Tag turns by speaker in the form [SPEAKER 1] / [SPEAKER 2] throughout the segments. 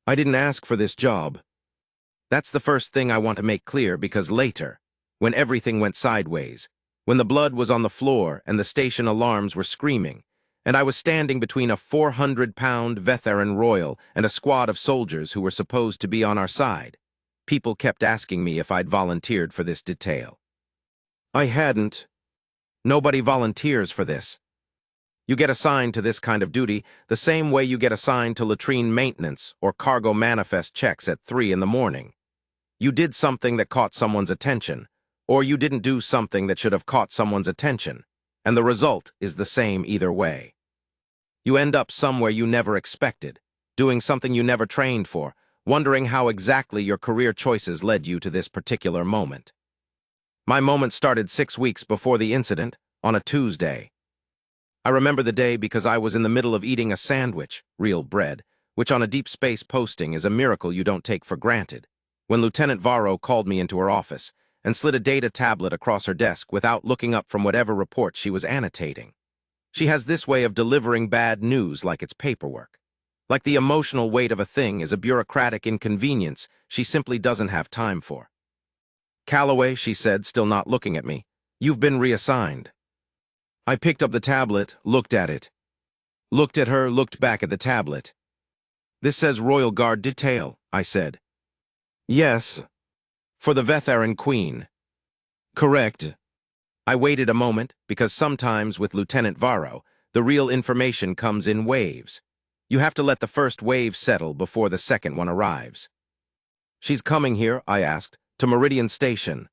[SPEAKER 1] I didn't ask for this job. That's the first thing I want to make clear because later, when everything went sideways, when the blood was on the floor and the station alarms were screaming, and I was standing between a 400-pound veteran royal and a squad of soldiers who were supposed to be on our side, people kept asking me if I'd volunteered for this detail. I hadn't. Nobody volunteers for this. You get assigned to this kind of duty the same way you get assigned to latrine maintenance or cargo manifest checks at 3 in the morning. You did something that caught someone's attention, or you didn't do something that should have caught someone's attention, and the result is the same either way. You end up somewhere you never expected, doing something you never trained for, wondering how exactly your career choices led you to this particular moment. My moment started 6 weeks before the incident, on a Tuesday. I remember the day because I was in the middle of eating a sandwich, real bread, which on a deep space posting is a miracle you don't take for granted, when Lieutenant Varro called me into her office and slid a data tablet across her desk without looking up from whatever report she was annotating. She has this way of delivering bad news like it's paperwork. Like the emotional weight of a thing is a bureaucratic inconvenience she simply doesn't have time for. "Calloway," she said, still not looking at me, "you've been reassigned." I picked up the tablet, looked at it. Looked at her, looked back at the tablet. "This says Royal Guard detail," I said. "Yes. For the Vetheran Queen." "Correct." I waited a moment, because sometimes with Lieutenant Varro, the real information comes in waves. You have to let the first wave settle before the second one arrives. "She's coming here," I asked, "to Meridian Station."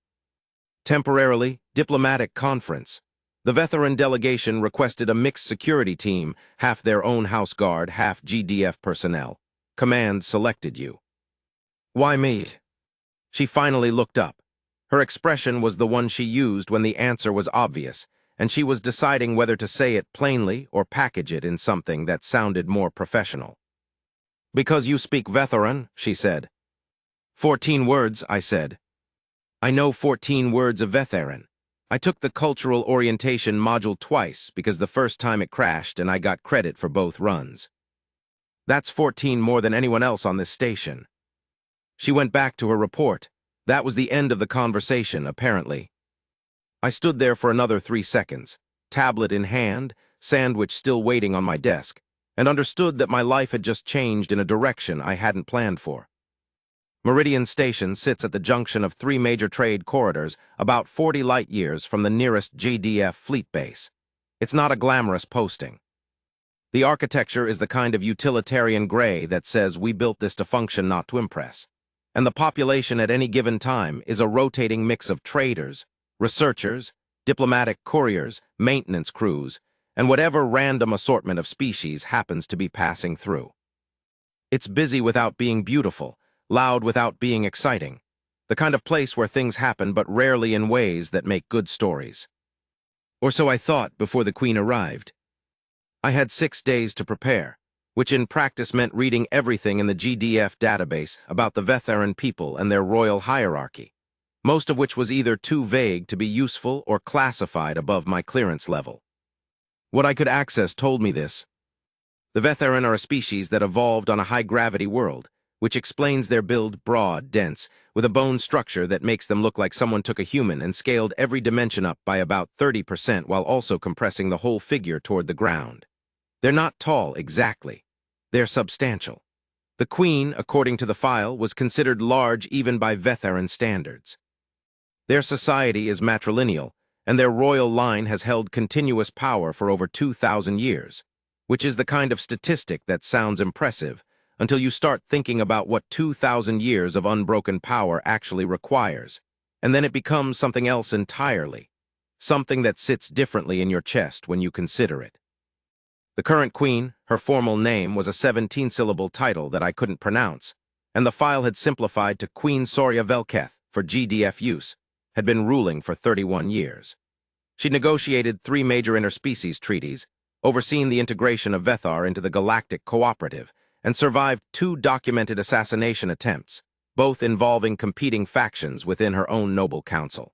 [SPEAKER 1] "Temporarily, diplomatic conference. The veteran delegation requested a mixed security team, half their own house guard, half GDF personnel. Command selected you." "Why me?" She finally looked up. Her expression was the one she used when the answer was obvious, and she was deciding whether to say it plainly or package it in something that sounded more professional. "Because you speak veteran," she said. 14 words, I said. "I know 14 words of veteran. I took the cultural orientation module twice because the first time it crashed and I got credit for both runs. That's 14 more than anyone else on this station." She went back to her report. That was the end of the conversation, apparently. I stood there for another 3 seconds, tablet in hand, sandwich still waiting on my desk, and understood that my life had just changed in a direction I hadn't planned for. Meridian Station sits at the junction of 3 major trade corridors about 40 light-years from the nearest JDF fleet base. It's not a glamorous posting. The architecture is the kind of utilitarian gray that says we built this to function, not to impress. And the population at any given time is a rotating mix of traders, researchers, diplomatic couriers, maintenance crews, and whatever random assortment of species happens to be passing through. It's busy without being beautiful, loud without being exciting, the kind of place where things happen but rarely in ways that make good stories. Or so I thought before the Queen arrived. I had 6 days to prepare, which in practice meant reading everything in the GDF database about the Vetheran people and their royal hierarchy, most of which was either too vague to be useful or classified above my clearance level. What I could access told me this. The Vetheran are a species that evolved on a high-gravity world, which explains their build broad, dense, with a bone structure that makes them look like someone took a human and scaled every dimension up by about 30% while also compressing the whole figure toward the ground. They're not tall exactly. They're substantial. The Queen, according to the file, was considered large even by Vetheran standards. Their society is matrilineal, and their royal line has held continuous power for over 2,000 years, which is the kind of statistic that sounds impressive until you start thinking about what 2,000 years of unbroken power actually requires, and then it becomes something else entirely, something that sits differently in your chest when you consider it. The current Queen, her formal name was a 17-syllable title that I couldn't pronounce, and the file had simplified to Queen Soria Velketh for GDF use, had been ruling for 31 years. She negotiated 3 major interspecies treaties, overseen the integration of Vethar into the Galactic Cooperative, and survived 2 documented assassination attempts, both involving competing factions within her own noble council.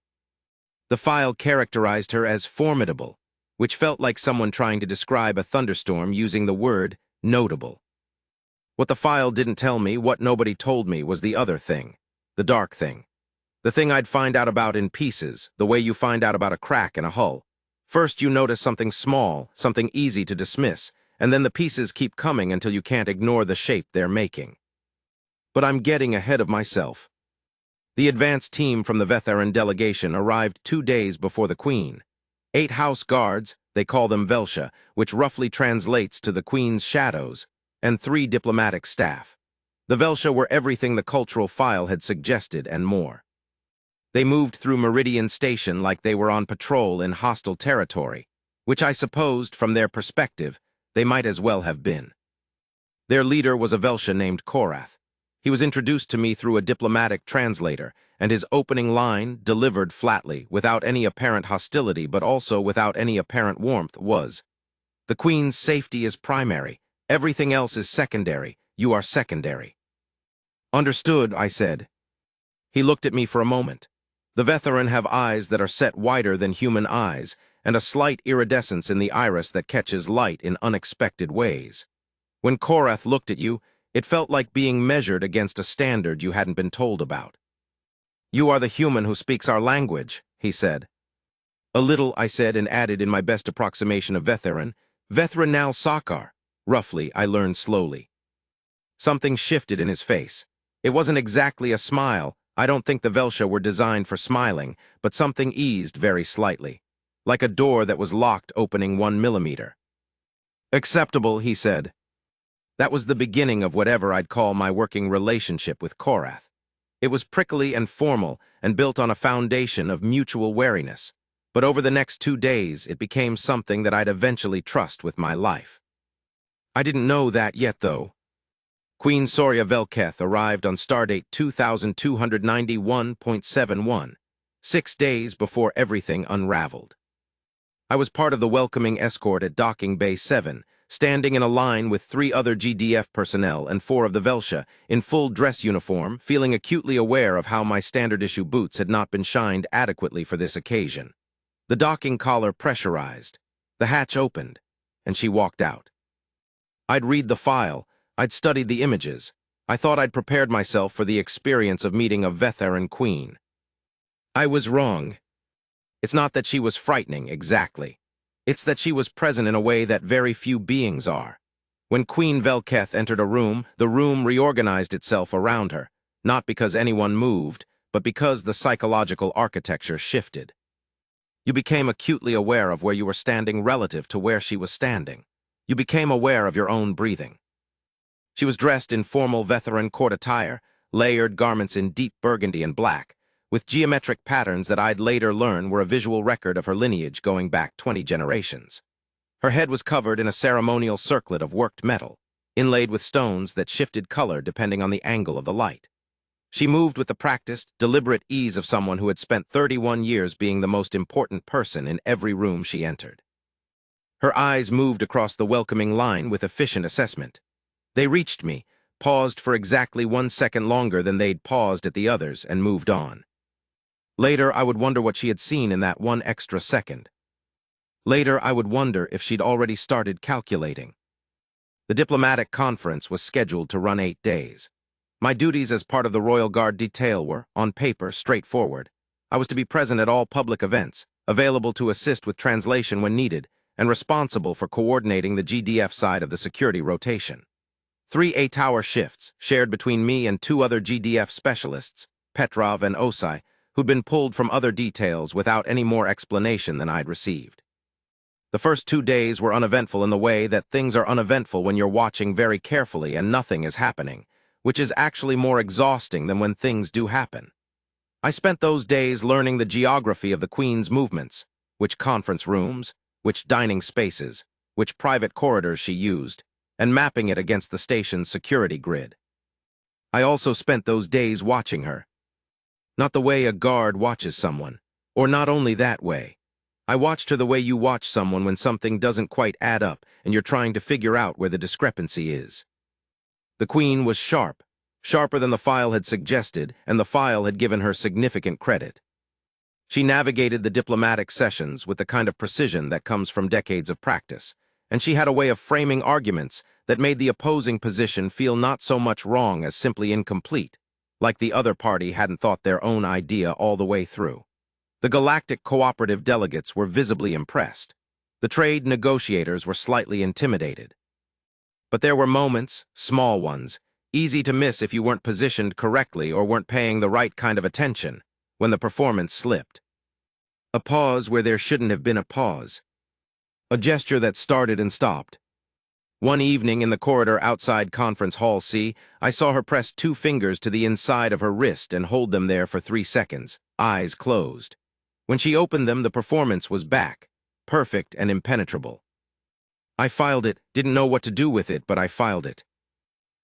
[SPEAKER 1] The file characterized her as formidable, which felt like someone trying to describe a thunderstorm using the word notable. What the file didn't tell me, what nobody told me, was the other thing. The dark thing. The thing I'd find out about in pieces, the way you find out about a crack in a hull. First you notice something small, something easy to dismiss, and then the pieces keep coming until you can't ignore the shape they're making. But I'm getting ahead of myself. The advance team from the Vetheran delegation arrived 2 days before the Queen. 8 house guards, they call them Velsha, which roughly translates to the Queen's shadows, and 3 diplomatic staff. The Velsha were everything the cultural file had suggested and more. They moved through Meridian Station like they were on patrol in hostile territory, which I supposed, from their perspective, they might as well have been. Their leader was a Velsha named Korath. He was introduced to me through a diplomatic translator, and his opening line, delivered flatly, without any apparent hostility but also without any apparent warmth, was, "The Queen's safety is primary. Everything else is secondary. You are secondary." "Understood," I said. He looked at me for a moment. The Vetheran have eyes that are set wider than human eyes, and a slight iridescence in the iris that catches light in unexpected ways. When Korath looked at you, it felt like being measured against a standard you hadn't been told about. "You are the human who speaks our language," he said. "A little," I said, and added in my best approximation of Vetheran, "Vethranal Sakar." Roughly, I learned slowly. Something shifted in his face. It wasn't exactly a smile. I don't think the Velsha were designed for smiling, but something eased very slightly, like a door that was locked opening 1 millimeter. "Acceptable," he said. That was the beginning of whatever I'd call my working relationship with Korath. It was prickly and formal and built on a foundation of mutual wariness, but over the next 2 days it became something that I'd eventually trust with my life. I didn't know that yet, though. Queen Soria Velketh arrived on stardate 2291.71, 6 days before everything unraveled. I was part of the welcoming escort at Docking Bay 7, standing in a line with 3 other GDF personnel and 4 of the Velsha, in full dress uniform, feeling acutely aware of how my standard-issue boots had not been shined adequately for this occasion. The docking collar pressurized, the hatch opened, and she walked out. I'd read the file, I'd studied the images. I thought I'd prepared myself for the experience of meeting a Vetheran queen. I was wrong. It's not that she was frightening, exactly. It's that she was present in a way that very few beings are. When Queen Velketh entered a room, the room reorganized itself around her, not because anyone moved, but because the psychological architecture shifted. You became acutely aware of where you were standing relative to where she was standing. You became aware of your own breathing. She was dressed in formal Vetheran court attire, layered garments in deep burgundy and black, with geometric patterns that I'd later learn were a visual record of her lineage going back 20 generations. Her head was covered in a ceremonial circlet of worked metal, inlaid with stones that shifted color depending on the angle of the light. She moved with the practiced, deliberate ease of someone who had spent 31 years being the most important person in every room she entered. Her eyes moved across the welcoming line with efficient assessment. They reached me, paused for exactly 1 second longer than they'd paused at the others, and moved on. Later, I would wonder what she had seen in that 1 extra second. Later, I would wonder if she'd already started calculating. The diplomatic conference was scheduled to run 8 days. My duties as part of the Royal Guard detail were, on paper, straightforward. I was to be present at all public events, available to assist with translation when needed, and responsible for coordinating the GDF side of the security rotation. 3 8-hour shifts, shared between me and 2 other GDF specialists, Petrov and Osai, who'd been pulled from other details without any more explanation than I'd received. The first 2 days were uneventful in the way that things are uneventful when you're watching very carefully and nothing is happening, which is actually more exhausting than when things do happen. I spent those days learning the geography of the Queen's movements, which conference rooms, which dining spaces, which private corridors she used, and mapping it against the station's security grid. I also spent those days watching her. Not the way a guard watches someone, or not only that way. I watched her the way you watch someone when something doesn't quite add up and you're trying to figure out where the discrepancy is. The Queen was sharp, sharper than the file had suggested, and the file had given her significant credit. She navigated the diplomatic sessions with the kind of precision that comes from decades of practice, and she had a way of framing arguments that made the opposing position feel not so much wrong as simply incomplete, like the other party hadn't thought their own idea all the way through. The galactic cooperative delegates were visibly impressed. The trade negotiators were slightly intimidated. But there were moments, small ones, easy to miss if you weren't positioned correctly or weren't paying the right kind of attention, when the performance slipped. A pause where there shouldn't have been a pause. A gesture that started and stopped. One evening in the corridor outside Conference Hall C, I saw her press 2 fingers to the inside of her wrist and hold them there for 3 seconds, eyes closed. When she opened them, the performance was back, perfect and impenetrable. I filed it, didn't know what to do with it, but I filed it.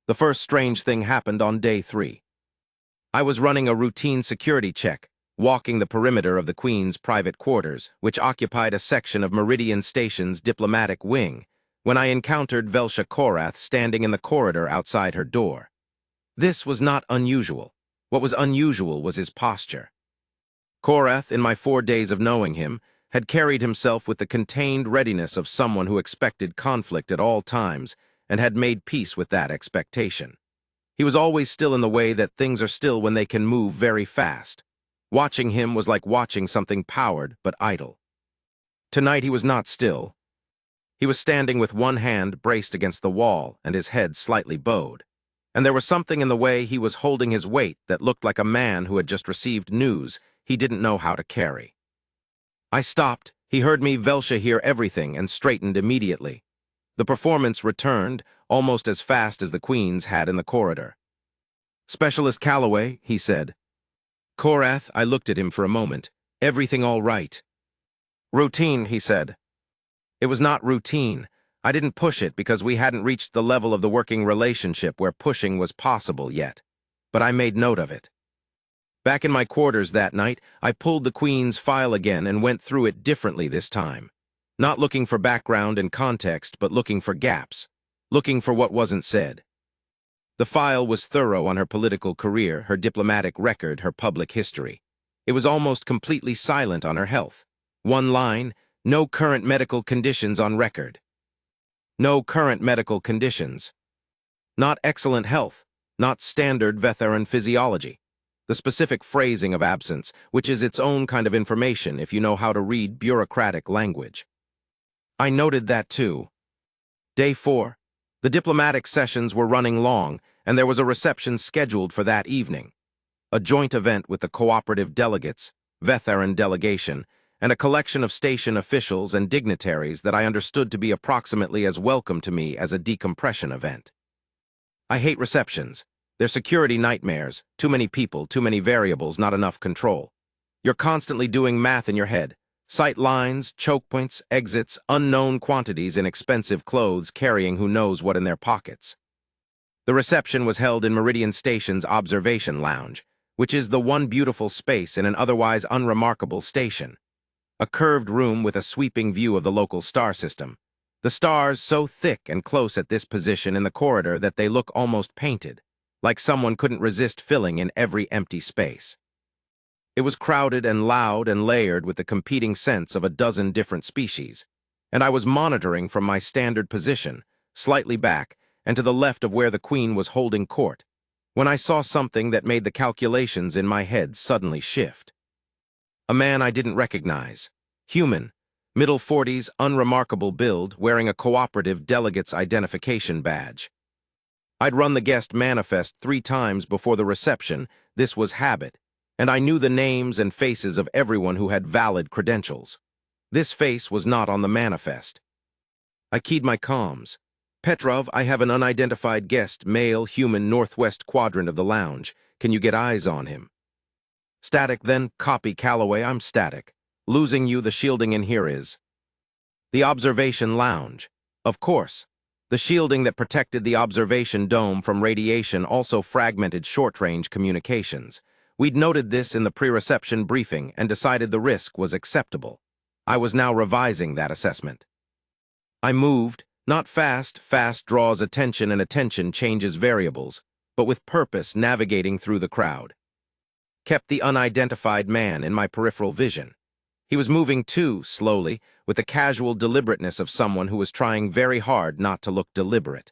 [SPEAKER 1] The first strange thing happened on day 3. I was running a routine security check, walking the perimeter of the Queen's private quarters, which occupied a section of Meridian Station's diplomatic wing, when I encountered Velsha Korath standing in the corridor outside her door. This was not unusual. What was unusual was his posture. Korath, in my 4 days of knowing him, had carried himself with the contained readiness of someone who expected conflict at all times and had made peace with that expectation. He was always still in the way that things are still when they can move very fast. Watching him was like watching something powered but idle. Tonight he was not still. He was standing with one hand braced against the wall and his head slightly bowed. And there was something in the way he was holding his weight that looked like a man who had just received news he didn't know how to carry. I stopped. He heard me, Velsha, hear everything and straightened immediately. The performance returned, almost as fast as the Queen's had in the corridor. "Specialist Calloway," he said. "Korath," I looked at him for a moment. "Everything all right?" "Routine," he said. It was not routine. I didn't push it because we hadn't reached the level of the working relationship where pushing was possible yet. But I made note of it. Back in my quarters that night, I pulled the Queen's file again and went through it differently this time. Not looking for background and context, but looking for gaps. Looking for what wasn't said. The file was thorough on her political career, her diplomatic record, her public history. It was almost completely silent on her health. One line, "No current medical conditions on record." No current medical conditions. Not excellent health, not standard Vetheran physiology. The specific phrasing of absence, which is its own kind of information if you know how to read bureaucratic language. I noted that too. Day 4. The diplomatic sessions were running long, and there was a reception scheduled for that evening. A joint event with the cooperative delegates, Vetheran delegation, and a collection of station officials and dignitaries that I understood to be approximately as welcome to me as a decompression event. I hate receptions. They're security nightmares. Too many people, too many variables, not enough control. You're constantly doing math in your head. Sight lines, choke points, exits, unknown quantities in expensive clothes carrying who knows what in their pockets. The reception was held in Meridian Station's observation lounge, which is the one beautiful space in an otherwise unremarkable station. A curved room with a sweeping view of the local star system. The stars so thick and close at this position in the corridor that they look almost painted, like someone couldn't resist filling in every empty space. It was crowded and loud and layered with the competing scents of a dozen different species, and I was monitoring from my standard position, slightly back and to the left of where the Queen was holding court, when I saw something that made the calculations in my head suddenly shift. A man I didn't recognize. Human, middle 40s, unremarkable build, wearing a cooperative delegate's identification badge. I'd run the guest manifest 3 times before the reception. This was habit, and I knew the names and faces of everyone who had valid credentials. This face was not on the manifest. I keyed my comms. "Petrov, I have an unidentified guest, male, human, northwest quadrant of the lounge. Can you get eyes on him?" "Static, then. Copy, Calloway, I'm static. Losing you, the shielding in here is." The observation lounge. Of course. The shielding that protected the observation dome from radiation also fragmented short-range communications. We'd noted this in the pre-reception briefing and decided the risk was acceptable. I was now revising that assessment. I moved, not fast. Fast draws attention and attention changes variables, but with purpose, navigating through the crowd. Kept the unidentified man in my peripheral vision. He was moving too, slowly, with the casual deliberateness of someone who was trying very hard not to look deliberate.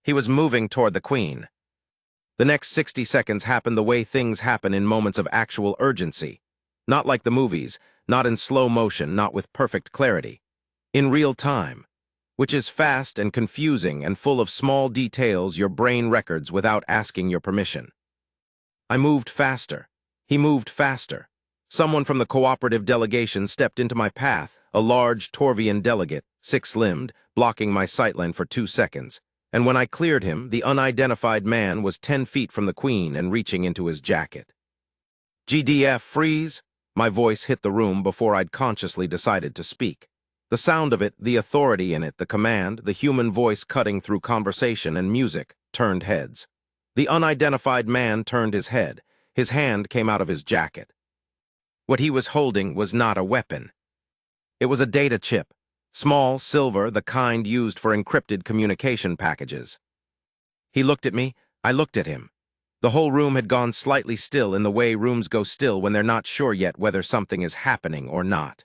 [SPEAKER 1] He was moving toward the Queen. The next 60 seconds happened the way things happen in moments of actual urgency. Not like the movies, not in slow motion, not with perfect clarity. In real time, which is fast and confusing and full of small details your brain records without asking your permission. I moved faster. He moved faster. Someone from the cooperative delegation stepped into my path, a large Torvian delegate, six-limbed, blocking my sightline for 2 seconds. And when I cleared him, the unidentified man was 10 feet from the Queen and reaching into his jacket. GDF, freeze! My voice hit the room before I'd consciously decided to speak. The sound of it, the authority in it, the command, the human voice cutting through conversation and music, turned heads. The unidentified man turned his head. His hand came out of his jacket. What he was holding was not a weapon. It was a data chip. Small, silver, the kind used for encrypted communication packages. He looked at me, I looked at him. The whole room had gone slightly still in the way rooms go still when they're not sure yet whether something is happening or not.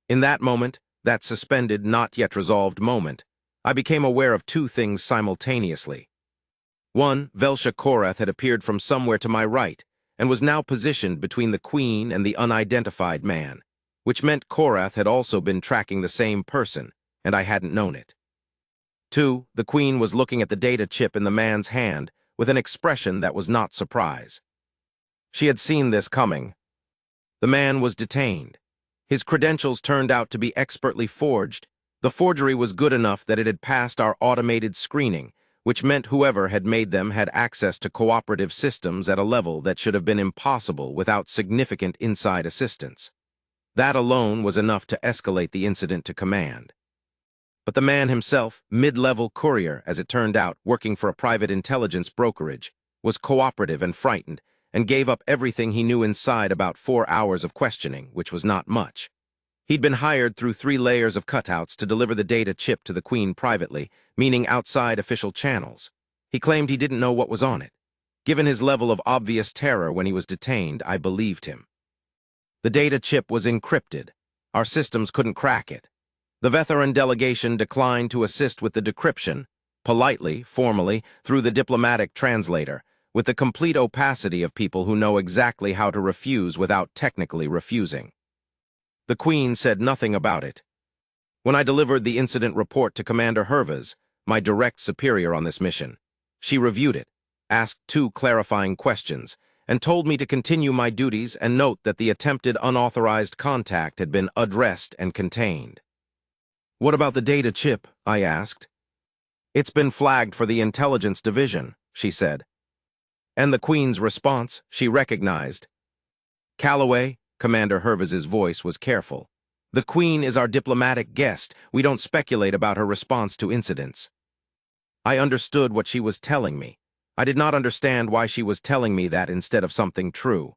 [SPEAKER 1] In that moment, that suspended, not yet resolved moment, I became aware of two things simultaneously. One, Velsha Korath had appeared from somewhere to my right and was now positioned between the Queen and the unidentified man, which meant Korath had also been tracking the same person, and I hadn't known it. Two, the Queen was looking at the data chip in the man's hand with an expression that was not surprise. She had seen this coming. The man was detained. His credentials turned out to be expertly forged. The forgery was good enough that it had passed our automated screening, which meant whoever had made them had access to cooperative systems at a level that should have been impossible without significant inside assistance. That alone was enough to escalate the incident to command. But the man himself, mid-level courier, as it turned out, working for a private intelligence brokerage, was cooperative and frightened, and gave up everything he knew inside about 4 hours of questioning, which was not much. He'd been hired through 3 layers of cutouts to deliver the data chip to the Queen privately, meaning outside official channels. He claimed he didn't know what was on it. Given his level of obvious terror when he was detained, I believed him. The data chip was encrypted. Our systems couldn't crack it. The Veteran delegation declined to assist with the decryption, politely, formally, through the diplomatic translator, with the complete opacity of people who know exactly how to refuse without technically refusing. The Queen said nothing about it. When I delivered the incident report to Commander Hervas, my direct superior on this mission, she reviewed it, asked 2 clarifying questions, and told me to continue my duties and note that the attempted unauthorized contact had been addressed and contained. "What about the data chip?" I asked. "It's been flagged for the intelligence division," she said. And the Queen's response, she recognized. "Calloway," Commander Hervas's voice was careful. "The Queen is our diplomatic guest. We don't speculate about her response to incidents." I understood what she was telling me. I did not understand why she was telling me that instead of something true.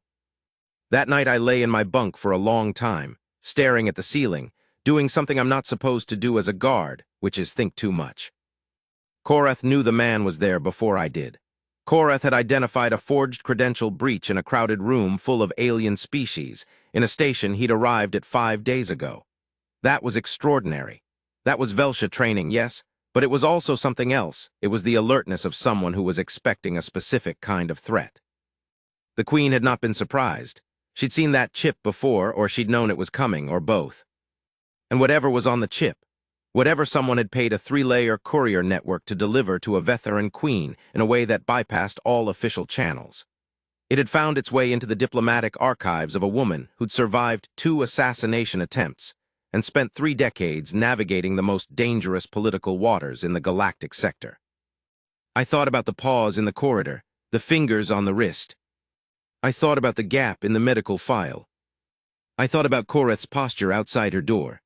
[SPEAKER 1] That night I lay in my bunk for a long time, staring at the ceiling, doing something I'm not supposed to do as a guard, which is think too much. Korath knew the man was there before I did. Korath had identified a forged credential breach in a crowded room full of alien species, in a station he'd arrived at 5 days ago. That was extraordinary. That was Velsha training, yes, but it was also something else. It was the alertness of someone who was expecting a specific kind of threat. The Queen had not been surprised. She'd seen that chip before, or she'd known it was coming, or both. And whatever was on the chip, whatever someone had paid a 3-layer courier network to deliver to a veteran Queen in a way that bypassed all official channels. It had found its way into the diplomatic archives of a woman who'd survived 2 assassination attempts and spent 3 decades navigating the most dangerous political waters in the galactic sector. I thought about the pause in the corridor, the fingers on the wrist. I thought about the gap in the medical file. I thought about Korath's posture outside her door.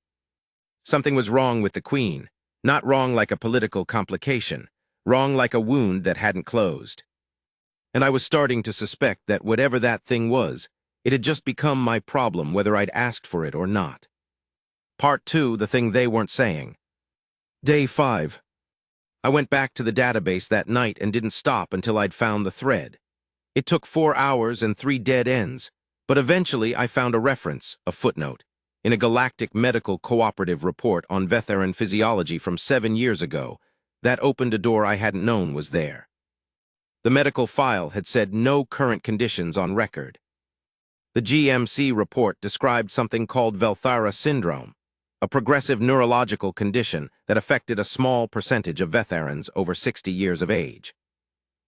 [SPEAKER 1] Something was wrong with the Queen, not wrong like a political complication, wrong like a wound that hadn't closed. And I was starting to suspect that whatever that thing was, it had just become my problem whether I'd asked for it or not. Part 2, the thing they weren't saying. Day 5. I went back to the database that night and didn't stop until I'd found the thread. It took 4 hours and 3 dead ends, but eventually I found a reference, a footnote, in a galactic medical cooperative report on veteran physiology from 7 years ago That opened a door I hadn't known was there. The medical file had said no current conditions on record. The GMC report described something called Velthara syndrome, a progressive neurological condition that affected a small percentage of Vetharans over 60 years of age.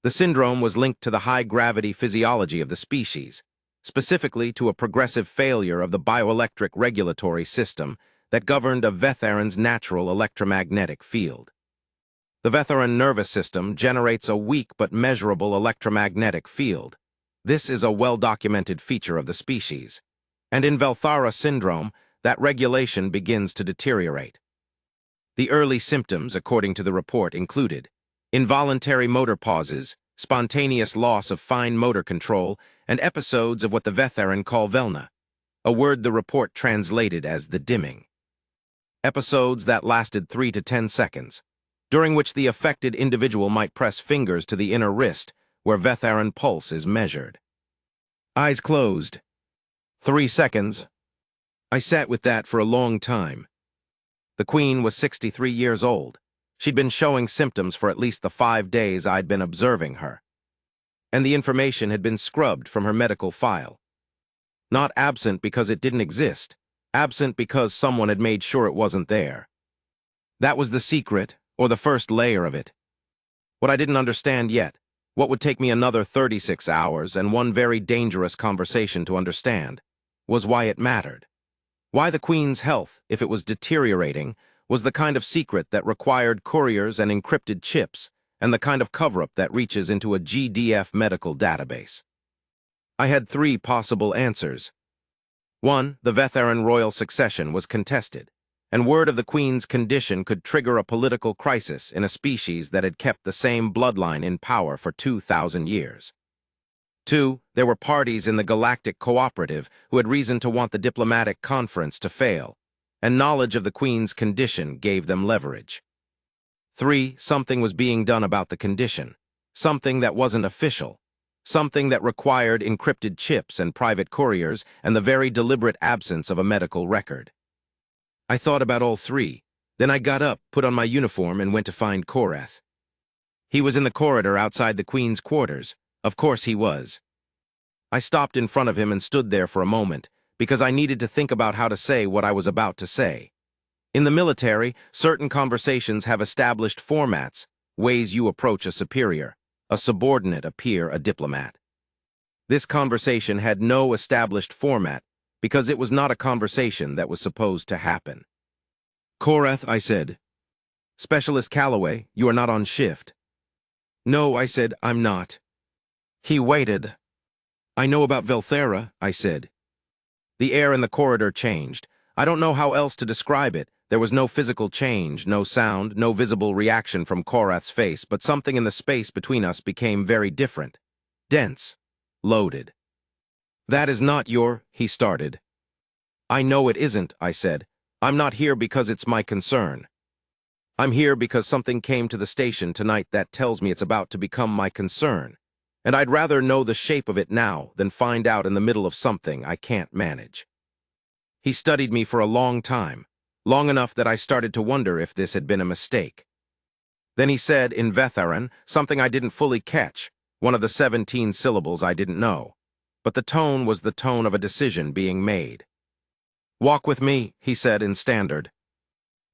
[SPEAKER 1] The syndrome was linked to the high-gravity physiology of the species, specifically to a progressive failure of the bioelectric regulatory system that governed a Vetharan's natural electromagnetic field. The Vetharan nervous system generates a weak but measurable electromagnetic field. This is a well-documented feature of the species, and in Velthara syndrome, that regulation begins to deteriorate. The early symptoms, according to the report, included involuntary motor pauses, spontaneous loss of fine motor control, and episodes of what the Vetharan call Velna, a word the report translated as the dimming. Episodes that lasted 3 to 10 seconds, during which the affected individual might press fingers to the inner wrist, where Vetharan pulse is measured. Eyes closed. 3 seconds. I sat with that for a long time. The Queen was 63 years old. She'd been showing symptoms for at least the 5 days I'd been observing her. And the information had been scrubbed from her medical file. Not absent because it didn't exist, absent because someone had made sure it wasn't there. That was the secret, or the first layer of it. What I didn't understand yet, what would take me another 36 hours and one very dangerous conversation to understand, was why it mattered. Why the Queen's health, if it was deteriorating, was the kind of secret that required couriers and encrypted chips, and the kind of cover-up that reaches into a GDF medical database. I had 3 possible answers. 1, the Vetharan royal succession was contested, and word of the Queen's condition could trigger a political crisis in a species that had kept the same bloodline in power for 2,000 years. 2, there were parties in the Galactic Cooperative who had reason to want the diplomatic conference to fail, and knowledge of the Queen's condition gave them leverage. 3, something was being done about the condition, something that wasn't official, something that required encrypted chips and private couriers and the very deliberate absence of a medical record. I thought about all 3. Then I got up, put on my uniform, and went to find Korath. He was in the corridor outside the Queen's quarters. Of course he was. I stopped in front of him and stood there for a moment, because I needed to think about how to say what I was about to say. In the military, certain conversations have established formats, ways you approach a superior, a subordinate, a peer, a diplomat. This conversation had no established format, because it was not a conversation that was supposed to happen. Korath, I said. Specialist Calloway, you are not on shift. No, I said, I'm not. He waited. I know about Velthara, I said. The air in the corridor changed. I don't know how else to describe it. There was no physical change, no sound, no visible reaction from Korath's face, but something in the space between us became very different. Dense. Loaded. That is not your, he started. I know it isn't, I said. I'm not here because it's my concern. I'm here because something came to the station tonight that tells me it's about to become my concern, and I'd rather know the shape of it now than find out in the middle of something I can't manage. He studied me for a long time, long enough that I started to wonder if this had been a mistake. Then he said, in Vetharan, something I didn't fully catch, one of the 17 syllables I didn't know, but the tone was the tone of a decision being made. Walk with me, he said in Standard.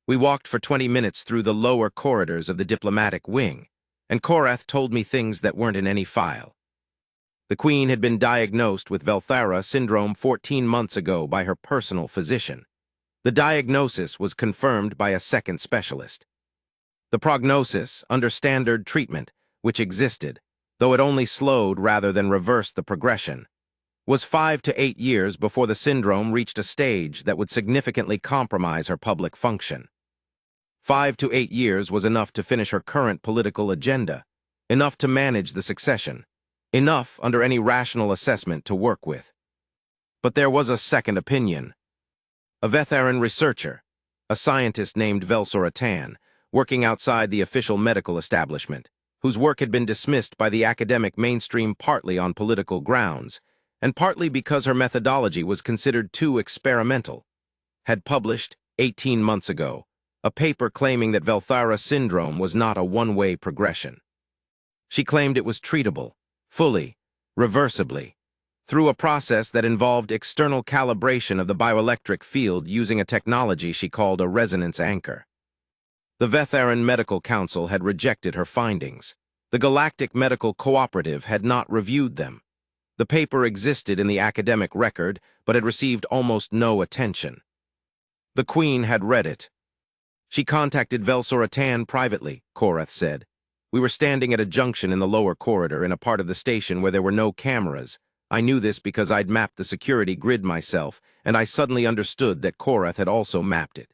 [SPEAKER 1] We walked for 20 minutes through the lower corridors of the diplomatic wing, and Korath told me things that weren't in any file. The Queen had been diagnosed with Velthara syndrome 14 months ago by her personal physician. The diagnosis was confirmed by a second specialist. The prognosis, under standard treatment, which existed, though it only slowed rather than reversed the progression, was 5 to 8 years before the syndrome reached a stage that would significantly compromise her public function. 5 to 8 years was enough to finish her current political agenda, enough to manage the succession, enough under any rational assessment to work with. But there was a second opinion. A Vetharan researcher, a scientist named Velsoratan, working outside the official medical establishment, whose work had been dismissed by the academic mainstream partly on political grounds, and partly because her methodology was considered too experimental, had published, 18 months ago, a paper claiming that Velthara syndrome was not a one-way progression. She claimed it was treatable, fully, reversibly, through a process that involved external calibration of the bioelectric field using a technology she called a resonance anchor. The Vetharan Medical Council had rejected her findings. The Galactic Medical Cooperative had not reviewed them. The paper existed in the academic record, but had received almost no attention. The Queen had read it. She contacted Velsoratan privately, Korath said. We were standing at a junction in the lower corridor in a part of the station where there were no cameras. I knew this because I'd mapped the security grid myself, and I suddenly understood that Korath had also mapped it.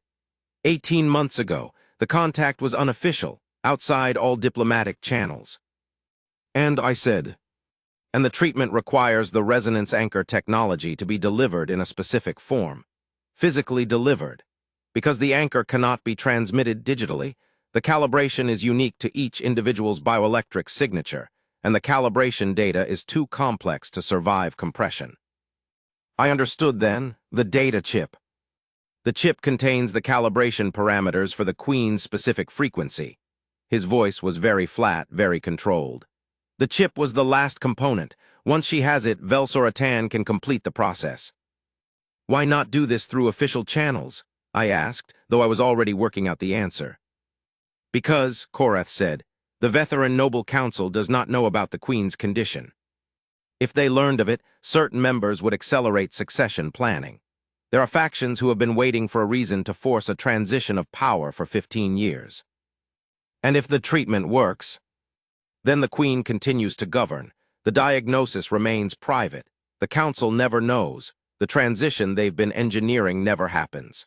[SPEAKER 1] 18 months ago, the contact was unofficial, outside all diplomatic channels. And I said, and the treatment requires the resonance anchor technology to be delivered in a specific form, physically delivered. Because the anchor cannot be transmitted digitally, the calibration is unique to each individual's bioelectric signature, and the calibration data is too complex to survive compression. I understood then, the data chip. The chip contains the calibration parameters for the Queen's specific frequency. His voice was very flat, very controlled. The chip was the last component. Once she has it, Velsoratan can complete the process. Why not do this through official channels? I asked, though I was already working out the answer. Because, Korath said, the Vetharan Noble Council does not know about the Queen's condition. If they learned of it, certain members would accelerate succession planning. There are factions who have been waiting for a reason to force a transition of power for 15 years. And if the treatment works, then the Queen continues to govern. The diagnosis remains private. The Council never knows. The transition they've been engineering never happens.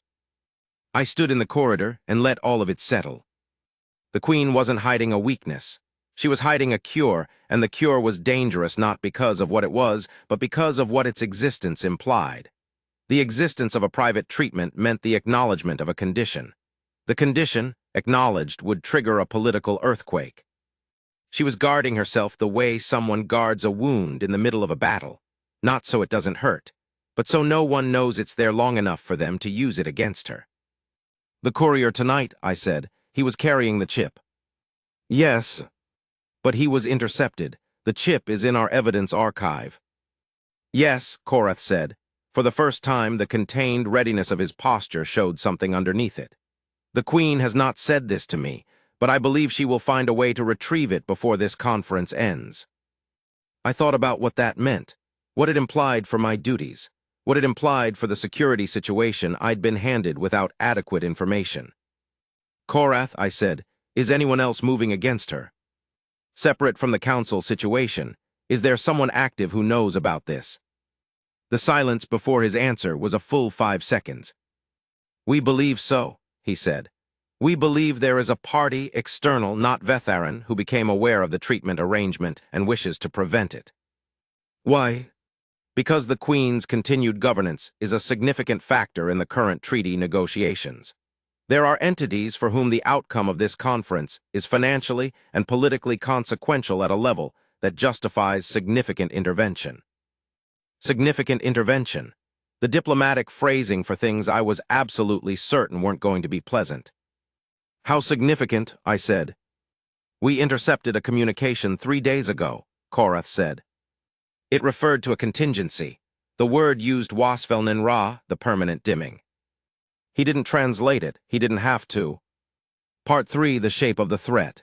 [SPEAKER 1] I stood in the corridor and let all of it settle. The Queen wasn't hiding a weakness. She was hiding a cure, and the cure was dangerous not because of what it was, but because of what its existence implied. The existence of a private treatment meant the acknowledgement of a condition. The condition, acknowledged, would trigger a political earthquake. She was guarding herself the way someone guards a wound in the middle of a battle, not so it doesn't hurt, but so no one knows it's there long enough for them to use it against her. The courier tonight, I said. He was carrying the chip. Yes, but he was intercepted. The chip is in our evidence archive. Yes, Korath said. For the first time, the contained readiness of his posture showed something underneath it. The Queen has not said this to me, but I believe she will find a way to retrieve it before this conference ends. I thought about what that meant, what it implied for my duties, what it implied for the security situation I'd been handed without adequate information. Korath, I said, is anyone else moving against her? Separate from the Council situation, is there someone active who knows about this? The silence before his answer was a full 5 seconds. We believe so, he said. We believe there is a party, external, not Vetharan, who became aware of the treatment arrangement and wishes to prevent it. Why? Because the Queen's continued governance is a significant factor in the current treaty negotiations. There are entities for whom the outcome of this conference is financially and politically consequential at a level that justifies significant intervention. Significant intervention. The diplomatic phrasing for things I was absolutely certain weren't going to be pleasant. How significant, I said. We intercepted a communication 3 days ago, Korath said. It referred to a contingency. The word used Wasfelnin Ra, the permanent dimming. He didn't translate it. He didn't have to. Part 3, the shape of the threat.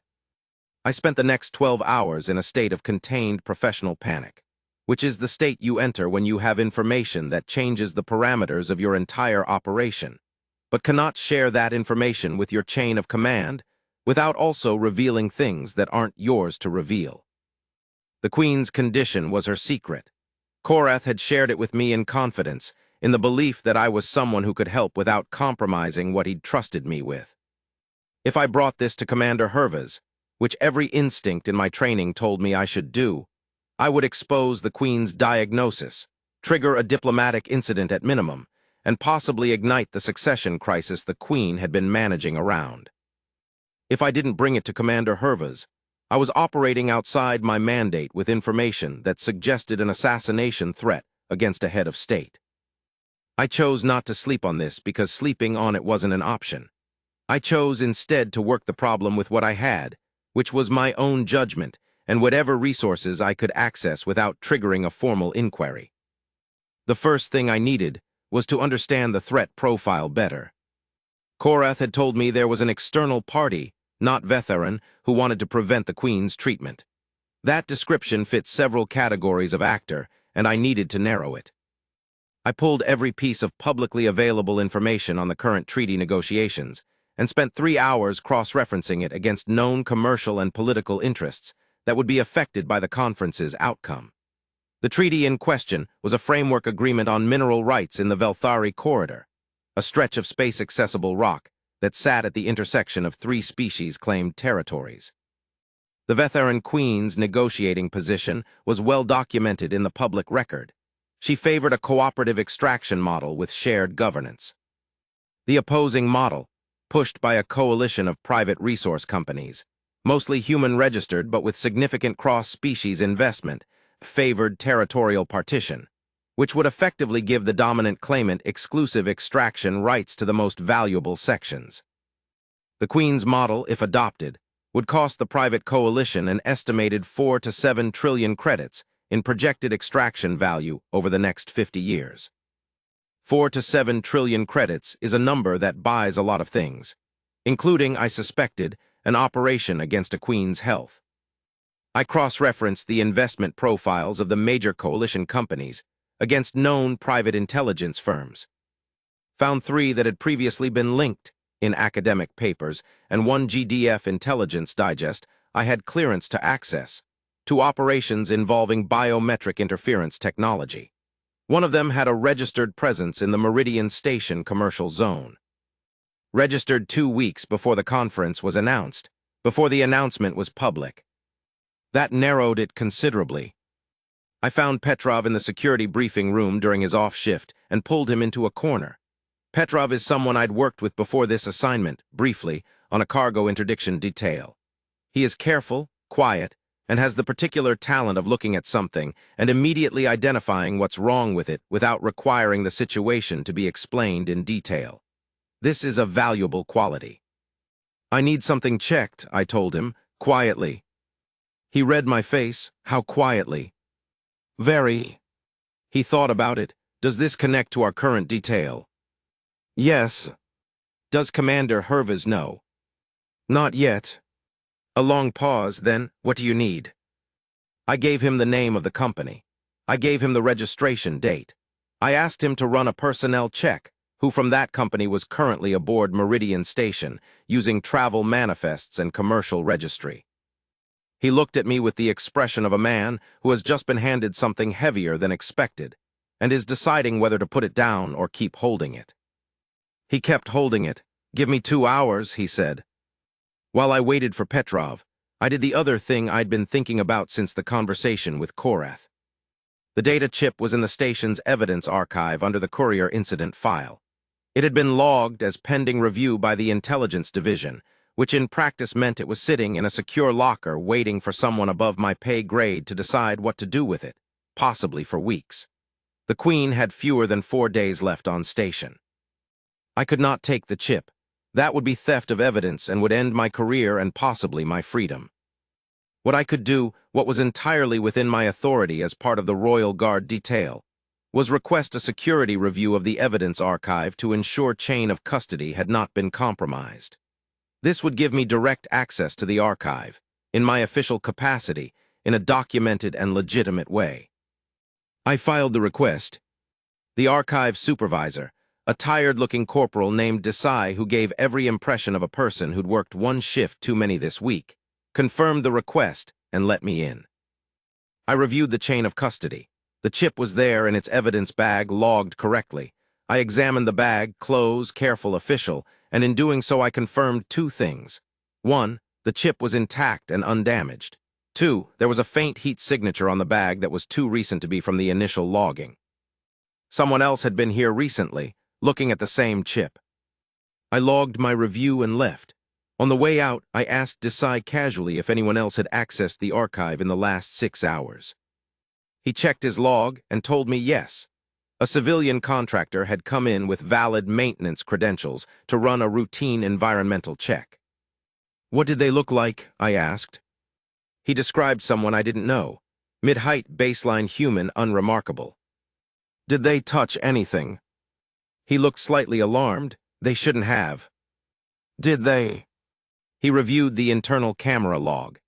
[SPEAKER 1] I spent the next 12 hours in a state of contained professional panic, which is the state you enter when you have information that changes the parameters of your entire operation, but cannot share that information with your chain of command without also revealing things that aren't yours to reveal. The Queen's condition was her secret. Korath had shared it with me in confidence, in the belief that I was someone who could help without compromising what he'd trusted me with. If I brought this to Commander Hervas, which every instinct in my training told me I should do, I would expose the Queen's diagnosis, trigger a diplomatic incident at minimum, and possibly ignite the succession crisis the Queen had been managing around. If I didn't bring it to Commander Hervas, I was operating outside my mandate with information that suggested an assassination threat against a head of state. I chose not to sleep on this because sleeping on it wasn't an option. I chose instead to work the problem with what I had, which was my own judgment and whatever resources I could access without triggering a formal inquiry. The first thing I needed was to understand the threat profile better. Korath had told me there was an external party, not Vetheran, who wanted to prevent the Queen's treatment. That description fits several categories of actor, and I needed to narrow it. I pulled every piece of publicly available information on the current treaty negotiations and spent 3 hours cross-referencing it against known commercial and political interests that would be affected by the conference's outcome. The treaty in question was a framework agreement on mineral rights in the Velthari Corridor, a stretch of space-accessible rock that sat at the intersection of 3 species-claimed territories. The Vetheran Queen's negotiating position was well documented in the public record. She favored a cooperative extraction model with shared governance. The opposing model, pushed by a coalition of private resource companies, mostly human-registered but with significant cross-species investment, favored territorial partition, which would effectively give the dominant claimant exclusive extraction rights to the most valuable sections. The Queen's model, if adopted, would cost the private coalition an estimated 4 to 7 trillion credits in projected extraction value over the next 50 years. 4 to 7 trillion credits is a number that buys a lot of things, including, I suspected, an operation against a queen's health. I cross-referenced the investment profiles of the major coalition companies against known private intelligence firms. Found 3 that had previously been linked in academic papers and 1 GDF intelligence digest I had clearance to access, to operations involving biometric interference technology. One of them had a registered presence in the Meridian Station commercial zone. Registered 2 weeks before the conference was announced, before the announcement was public. That narrowed it considerably. I found Petrov in the security briefing room during his off shift and pulled him into a corner. Petrov is someone I'd worked with before this assignment, briefly, on a cargo interdiction detail. He is careful, quiet, and has the particular talent of looking at something and immediately identifying what's wrong with it without requiring the situation to be explained in detail. This is a valuable quality. I need something checked, I told him, quietly. He read my face. How quietly? Very. He thought about it. Does this connect to our current detail? Yes. Does Commander Hervas know? Not yet. A long pause, then, what do you need? I gave him the name of the company. I gave him the registration date. I asked him to run a personnel check, who from that company was currently aboard Meridian Station, using travel manifests and commercial registry. He looked at me with the expression of a man who has just been handed something heavier than expected, and is deciding whether to put it down or keep holding it. He kept holding it. Give me 2 hours, he said. While I waited for Petrov, I did the other thing I'd been thinking about since the conversation with Korath. The data chip was in the station's evidence archive under the courier incident file. It had been logged as pending review by the intelligence division, which in practice meant it was sitting in a secure locker waiting for someone above my pay grade to decide what to do with it, possibly for weeks. The Queen had fewer than 4 days left on station. I could not take the chip. That would be theft of evidence and would end my career and possibly my freedom. What I could do, what was entirely within my authority as part of the Royal Guard detail, was request a security review of the evidence archive to ensure chain of custody had not been compromised. This would give me direct access to the archive, in my official capacity, in a documented and legitimate way. I filed the request. The archive supervisor, a tired-looking corporal named Desai who gave every impression of a person who'd worked 1 shift too many this week, confirmed the request and let me in. I reviewed the chain of custody. The chip was there in its evidence bag logged correctly. I examined the bag, close, careful, official, and in doing so I confirmed 2 things. 1, the chip was intact and undamaged. 2, there was a faint heat signature on the bag that was too recent to be from the initial logging. Someone else had been here recently, looking at the same chip. I logged my review and left. On the way out, I asked Desai casually if anyone else had accessed the archive in the last 6 hours. He checked his log and told me yes. A civilian contractor had come in with valid maintenance credentials to run a routine environmental check. "What did they look like?" I asked. He described someone I didn't know. Mid-height, baseline human, unremarkable. "Did they touch anything?" He looked slightly alarmed. "They shouldn't have." "Did they?" He reviewed the internal camera log.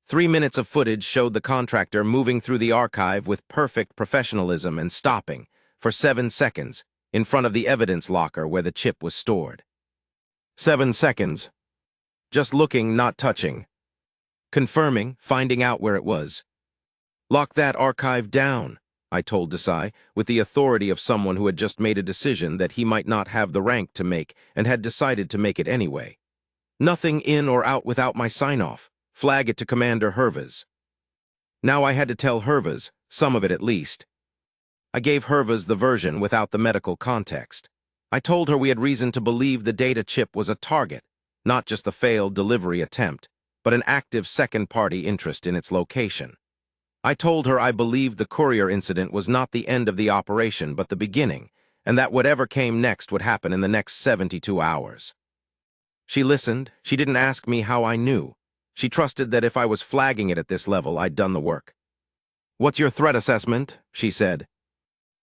[SPEAKER 1] 3 minutes of footage showed the contractor moving through the archive with perfect professionalism and stopping, for 7 seconds, in front of the evidence locker where the chip was stored. 7 seconds. Just looking, not touching. Confirming, finding out where it was. "Lock that archive down," I told Desai, with the authority of someone who had just made a decision that he might not have the rank to make and had decided to make it anyway. "Nothing in or out without my sign-off. Flag it to Commander Hervas." Now I had to tell Hervas, some of it at least. I gave Hervas the version without the medical context. I told her we had reason to believe the data chip was a target, not just the failed delivery attempt, but an active second-party interest in its location. I told her I believed the courier incident was not the end of the operation but the beginning, and that whatever came next would happen in the next 72 hours. She listened. She didn't ask me how I knew. She trusted that if I was flagging it at this level, I'd done the work. "What's your threat assessment?" she said.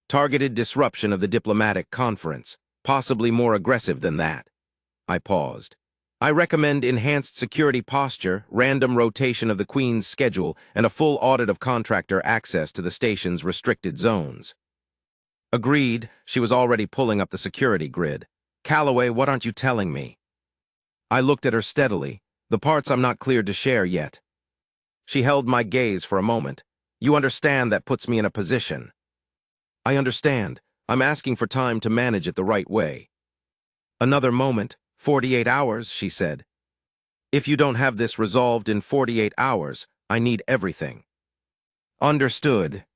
[SPEAKER 1] "Targeted disruption of the diplomatic conference, possibly more aggressive than that." I paused. "I recommend enhanced security posture, random rotation of the Queen's schedule, and a full audit of contractor access to the station's restricted zones." Agreed. She was already pulling up the security grid. "Calloway, what aren't you telling me?" I looked at her steadily, the parts I'm not cleared to share yet. She held my gaze for a moment. "You understand that puts me in a position." "I understand. I'm asking for time to manage it the right way." "Another moment, 48 hours, she said. "If you don't have this resolved in 48 hours, I need everything." "Understood."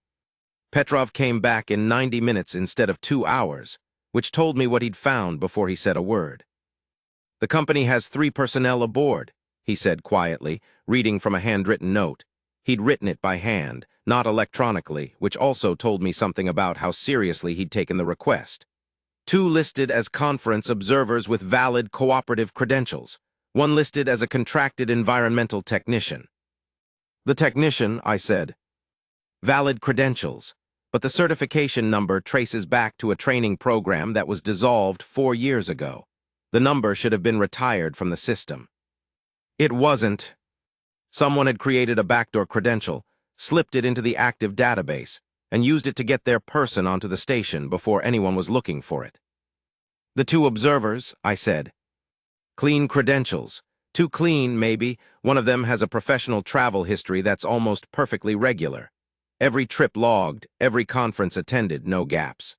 [SPEAKER 1] Petrov came back in 90 minutes instead of 2 hours, which told me what he'd found before he said a word. "The company has 3 personnel aboard," he said quietly, reading from a handwritten note. He'd written it by hand, not electronically, which also told me something about how seriously he'd taken the request. 2 listed as conference observers with valid cooperative credentials, 1 listed as a contracted environmental technician. "The technician," I said. "Valid credentials, but the certification number traces back to a training program that was dissolved 4 years ago. The number should have been retired from the system." "It wasn't. Someone had created a backdoor credential, slipped it into the active database, and used it to get their person onto the station before anyone was looking for it." "The 2 observers," I said. "Clean credentials. Too clean, maybe. One of them has a professional travel history that's almost perfectly regular. Every trip logged, every conference attended, no gaps."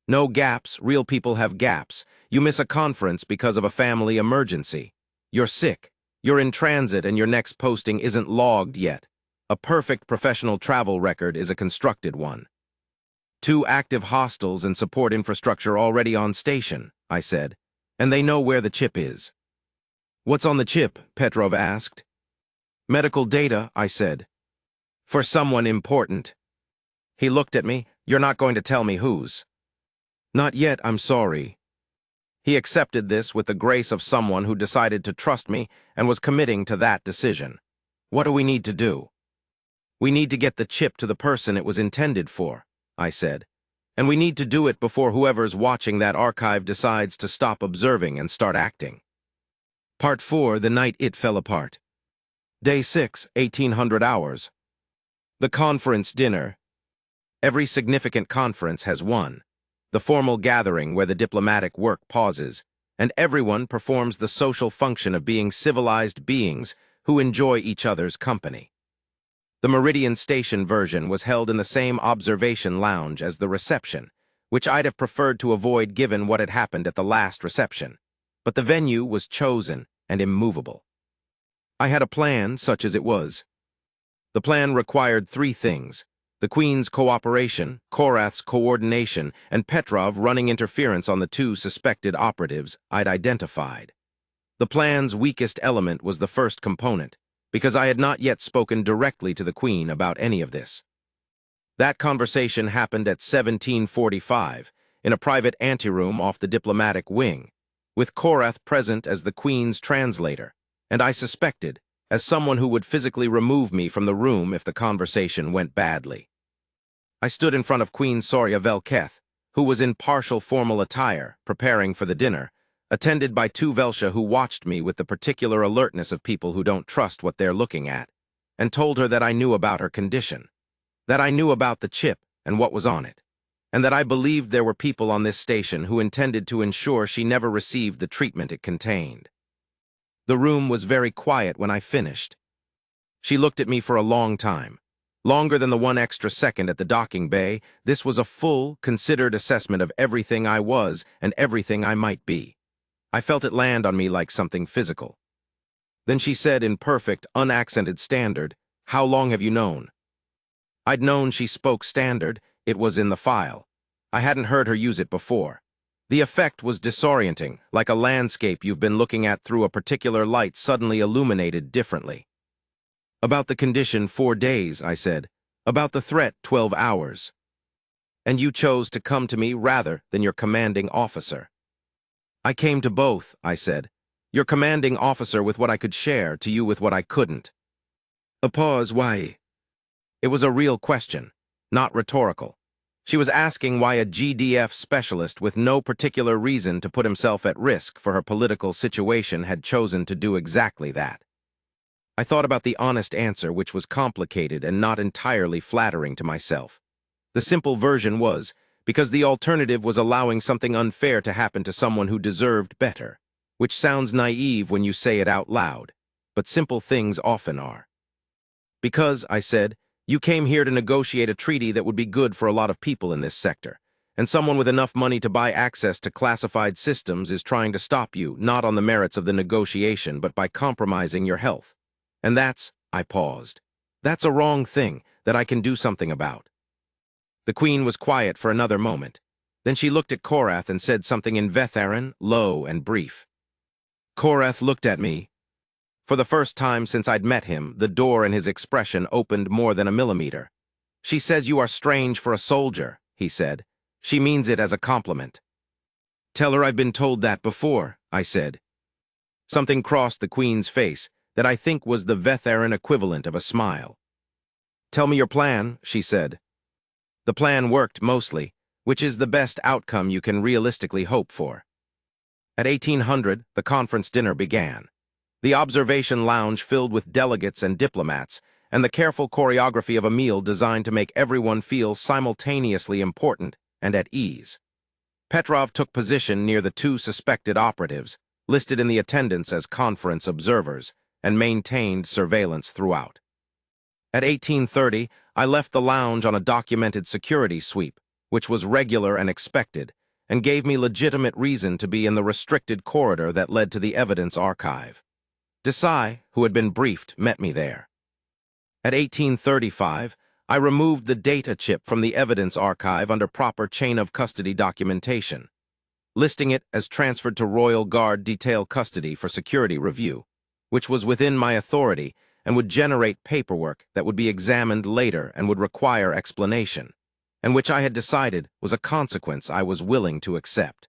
[SPEAKER 1] "No gaps. Real people have gaps. You miss a conference because of a family emergency. You're sick. You're in transit and your next posting isn't logged yet. A perfect professional travel record is a constructed one." 2 active hostels and support infrastructure already on station," I said, "and they know where the chip is." "What's on the chip?" Petrov asked. "Medical data," I said. "For someone important." He looked at me. "You're not going to tell me whose?" "Not yet, I'm sorry." He accepted this with the grace of someone who decided to trust me and was committing to that decision. "What do we need to do?" "We need to get the chip to the person it was intended for," I said. "And we need to do it before whoever's watching that archive decides to stop observing and start acting." Part 4, the night it fell apart. Day 6, 1800 hours. The conference dinner. Every significant conference has one. The formal gathering where the diplomatic work pauses, and everyone performs the social function of being civilized beings who enjoy each other's company. The Meridian Station version was held in the same observation lounge as the reception, which I'd have preferred to avoid given what had happened at the last reception. But the venue was chosen and immovable. I had a plan, such as it was. The plan required 3 things: the Queen's cooperation, Korath's coordination, and Petrov running interference on the 2 suspected operatives I'd identified. The plan's weakest element was the first component, because I had not yet spoken directly to the Queen about any of this. That conversation happened at 1745, in a private anteroom off the diplomatic wing, with Korath present as the Queen's translator, and I suspected, as someone who would physically remove me from the room if the conversation went badly. I stood in front of Queen Soria Velketh, who was in partial formal attire, preparing for the dinner, attended by two Velsha who watched me with the particular alertness of people who don't trust what they're looking at, and told her that I knew about her condition, that I knew about the chip and what was on it, and that I believed there were people on this station who intended to ensure she never received the treatment it contained. The room was very quiet when I finished. She looked at me for a long time. Longer than the 1 extra second at the docking bay. This was a full, considered assessment of everything I was and everything I might be. I felt it land on me like something physical. Then she said in perfect, unaccented standard, "How long have you known?" I'd known she spoke standard. It was in the file. I hadn't heard her use it before. The effect was disorienting, like a landscape you've been looking at through a particular light suddenly illuminated differently. About the condition 4 days, I said. About the threat 12 hours. And you chose to come to me rather than your commanding officer. I came to both, I said. Your commanding officer with what I could share, to you with what I couldn't. A pause. Why? It was a real question, not rhetorical. She was asking why a GDF specialist with no particular reason to put himself at risk for her political situation had chosen to do exactly that. I thought about the honest answer, which was complicated and not entirely flattering to myself. The simple version was, because the alternative was allowing something unfair to happen to someone who deserved better, which sounds naive when you say it out loud, but simple things often are. Because, I said, you came here to negotiate a treaty that would be good for a lot of people in this sector, and someone with enough money to buy access to classified systems is trying to stop you, not on the merits of the negotiation, but by compromising your health. And I paused. That's a wrong thing that I can do something about. The Queen was quiet for another moment. Then she looked at Korath and said something in Vetharan, low and brief. Korath looked at me. For the first time since I'd met him, the door in his expression opened more than a millimeter. She says you are strange for a soldier, he said. She means it as a compliment. Tell her I've been told that before, I said. Something crossed the Queen's face that I think was the Vetharan equivalent of a smile. Tell me your plan, she said. The plan worked mostly, which is the best outcome you can realistically hope for. At 1800, the conference dinner began. The observation lounge filled with delegates and diplomats, and the careful choreography of a meal designed to make everyone feel simultaneously important and at ease. Petrov took position near the 2 suspected operatives, listed in the attendance as conference observers, and maintained surveillance throughout. At 1830, I left the lounge on a documented security sweep, which was regular and expected, and gave me legitimate reason to be in the restricted corridor that led to the evidence archive. Desai, who had been briefed, met me there. At 1835, I removed the data chip from the evidence archive under proper chain of custody documentation, listing it as transferred to Royal Guard Detail Custody for security review, which was within my authority and would generate paperwork that would be examined later and would require explanation, and which I had decided was a consequence I was willing to accept.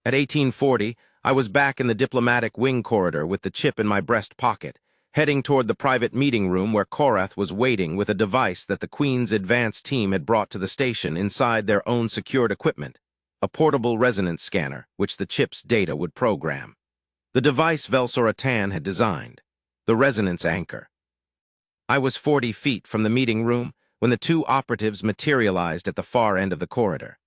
[SPEAKER 1] At 1840, I was back in the diplomatic wing corridor with the chip in my breast pocket, heading toward the private meeting room where Korath was waiting with a device that the Queen's advance team had brought to the station inside their own secured equipment, a portable resonance scanner which the chip's data would program. The device Velsora Tan had designed, the resonance anchor. I was 40 feet from the meeting room when the 2 operatives materialized at the far end of the corridor.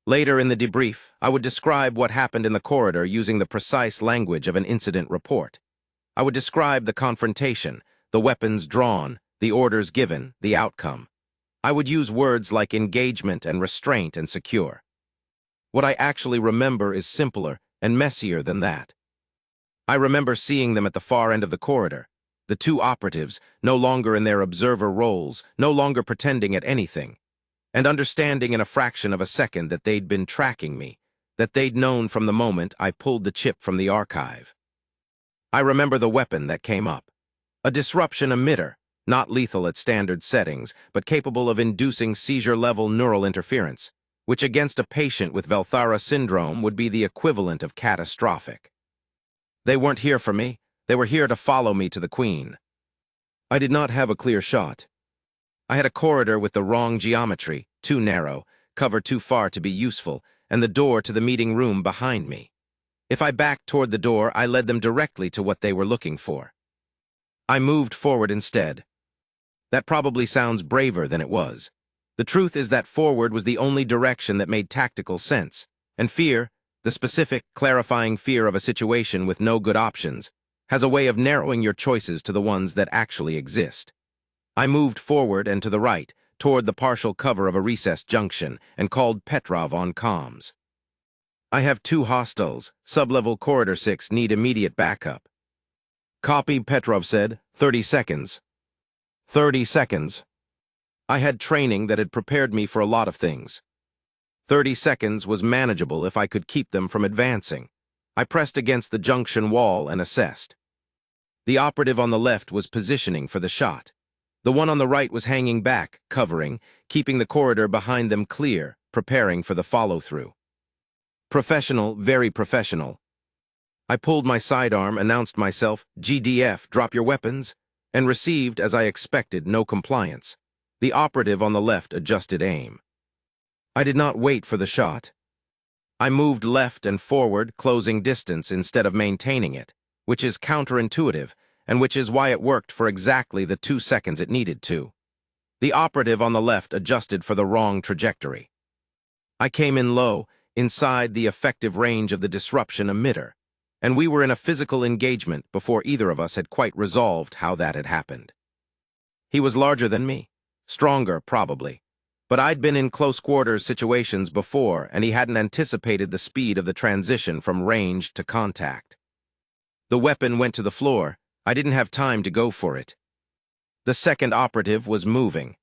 [SPEAKER 1] Later in the debrief, I would describe what happened in the corridor using the precise language of an incident report. I would describe the confrontation, the weapons drawn, the orders given, the outcome. I would use words like engagement and restraint and secure. What I actually remember is simpler and messier than that. I remember seeing them at the far end of the corridor, the 2 operatives, no longer in their observer roles, no longer pretending at anything, and understanding in a fraction of a second that they'd been tracking me, that they'd known from the moment I pulled the chip from the archive. I remember the weapon that came up. A disruption emitter, not lethal at standard settings, but capable of inducing seizure-level neural interference, which against a patient with Velthara syndrome would be the equivalent of catastrophic. They weren't here for me. They were here to follow me to the Queen. I did not have a clear shot. I had a corridor with the wrong geometry, too narrow, cover too far to be useful, and the door to the meeting room behind me. If I backed toward the door, I led them directly to what they were looking for. I moved forward instead. That probably sounds braver than it was. The truth is that forward was the only direction that made tactical sense, and fear, the specific, clarifying fear of a situation with no good options, has a way of narrowing your choices to the ones that actually exist. I moved forward and to the right, toward the partial cover of a recessed junction, and called Petrov on comms. I have 2 hostiles. Sublevel Corridor 6 need immediate backup. Copy, Petrov said. 30 seconds. 30 seconds. I had training that had prepared me for a lot of things. 30 seconds was manageable if I could keep them from advancing. I pressed against the junction wall and assessed. The operative on the left was positioning for the shot. The one on the right was hanging back, covering, keeping the corridor behind them clear, preparing for the follow-through. Professional, very professional. I pulled my sidearm, announced myself, GDF, drop your weapons, and received, as I expected, no compliance. The operative on the left adjusted aim. I did not wait for the shot. I moved left and forward, closing distance instead of maintaining it, which is counterintuitive, and which is why it worked for exactly the 2 seconds it needed to. The operative on the left adjusted for the wrong trajectory. I came in low, inside the effective range of the disruption emitter, and we were in a physical engagement before either of us had quite resolved how that had happened. He was larger than me, stronger probably, but I'd been in close quarters situations before, and he hadn't anticipated the speed of the transition from range to contact. The weapon went to the floor. I didn't have time to go for it. The second operative was moving.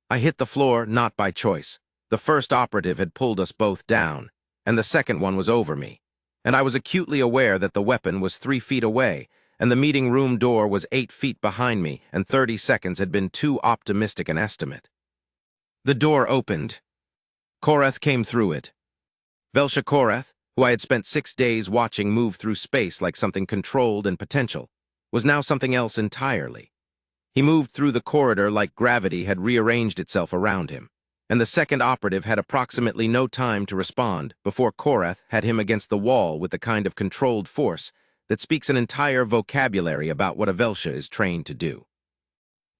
[SPEAKER 1] I hit the floor not by choice. The first operative had pulled us both down, and the second one was over me. And I was acutely aware that the weapon was 3 feet away, and the meeting room door was 8 feet behind me, and 30 seconds had been too optimistic an estimate. The door opened. Korath came through it. Velsha Korath, who I had spent 6 days watching move through space like something controlled and potential, was now something else entirely. He moved through the corridor like gravity had rearranged itself around him, and the second operative had approximately no time to respond before Korath had him against the wall with the kind of controlled force that speaks an entire vocabulary about what a Velsha is trained to do.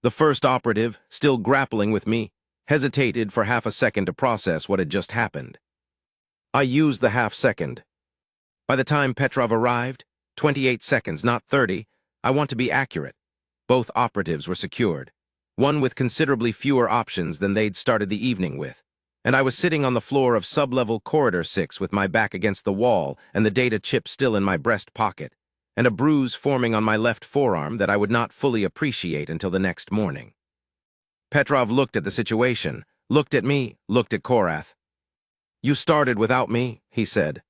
[SPEAKER 1] The first operative, still grappling with me, hesitated for half a second to process what had just happened. I used the half second. By the time Petrov arrived, 28 seconds, not 30, I want to be accurate. Both operatives were secured, one with considerably fewer options than they'd started the evening with, and I was sitting on the floor of sublevel Corridor 6 with my back against the wall and the data chip still in my breast pocket, and a bruise forming on my left forearm that I would not fully appreciate until the next morning. Petrov looked at the situation, looked at me, looked at Korath. "You started without me," he said.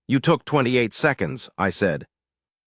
[SPEAKER 1] "You took 28 seconds," I said.